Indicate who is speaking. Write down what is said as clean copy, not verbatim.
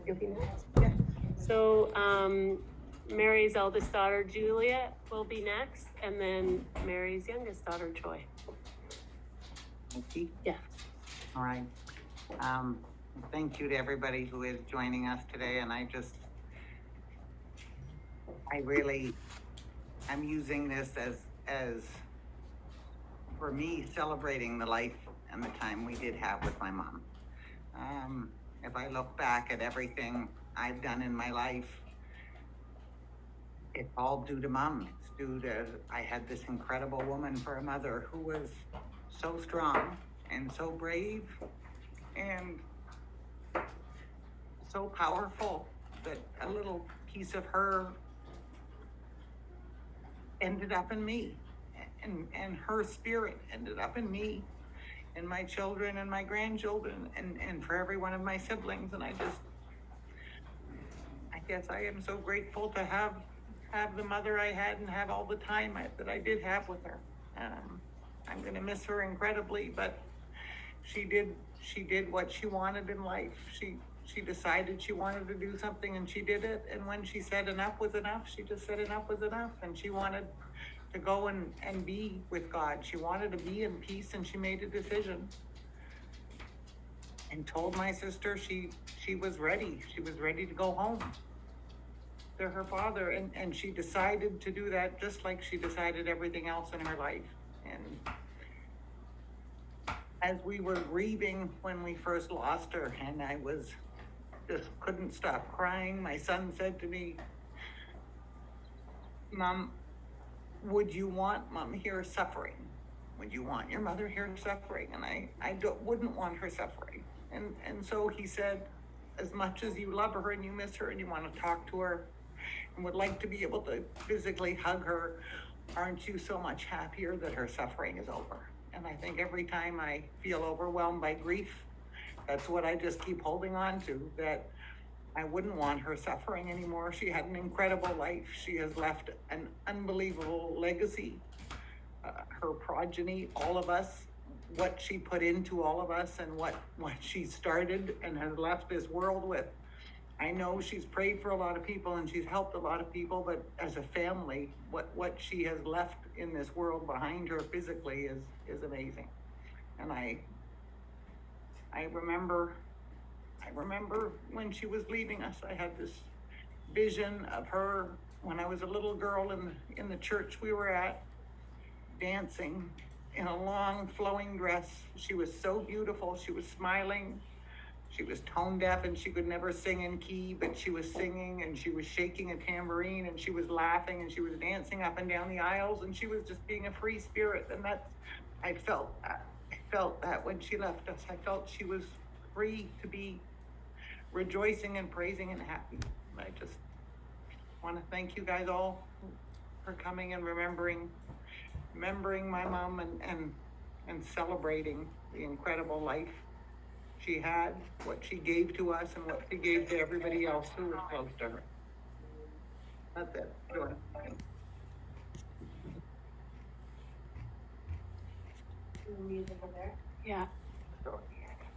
Speaker 1: You'll be next. Yeah. So, Mary's eldest daughter, Julia, will be next, and then Mary's youngest daughter, Joy.
Speaker 2: Okay.
Speaker 1: Yeah.
Speaker 2: All right. Thank you to everybody who is joining us today. And I'm using this as for me, celebrating the life and the time we did have with my mom. If I look back at everything I've done in my life, it's all due to mom. It's due to, I had this incredible woman for a mother who was so strong and so brave and so powerful that a little piece of her ended up in me, and her spirit ended up in me and my children and my grandchildren and for every one of my siblings. And I guess I am so grateful to have the mother I had and have all the time that I did have with her. I'm going to miss her incredibly, but she did what she wanted in life. She decided she wanted to do something and she did it. And when she said enough was enough, she just said enough was enough. And she wanted to go and be with God. She wanted to be in peace, and she made a decision and told my sister she was ready. She was ready to go home to her father. And she decided to do that just like she decided everything else in her life. And as we were grieving when we first lost her, and I just couldn't stop crying, my son said to me, "Mom, would you want mom here suffering? Would you want your mother here suffering?" And I wouldn't want her suffering. And so he said, as much as you love her and you miss her and you want to talk to her and would like to be able to physically hug her, aren't you so much happier that her suffering is over? And I think every time I feel overwhelmed by grief, that's what I just keep holding on to, that I wouldn't want her suffering anymore. She had an incredible life. She has left an unbelievable legacy. Her progeny, all of us, what she put into all of us and what she started and has left this world with. I know she's prayed for a lot of people and she's helped a lot of people, but as a family, what she has left in this world behind her physically is amazing. And I remember when she was leaving us, I had this vision of her when I was a little girl in the church we were at, dancing in a long flowing dress. She was so beautiful. She was smiling. She was tone deaf and she could never sing in key, but she was singing and she was shaking a tambourine and she was laughing and she was dancing up and down the aisles and she was just being a free spirit. And I felt that when she left us. I felt she was free to be rejoicing and praising and happy. I just want to thank you guys all for coming and remembering my mom and celebrating the incredible life she had, what she gave to us, and what she gave to everybody else who was close to her. That's it. Joy.
Speaker 1: Yeah.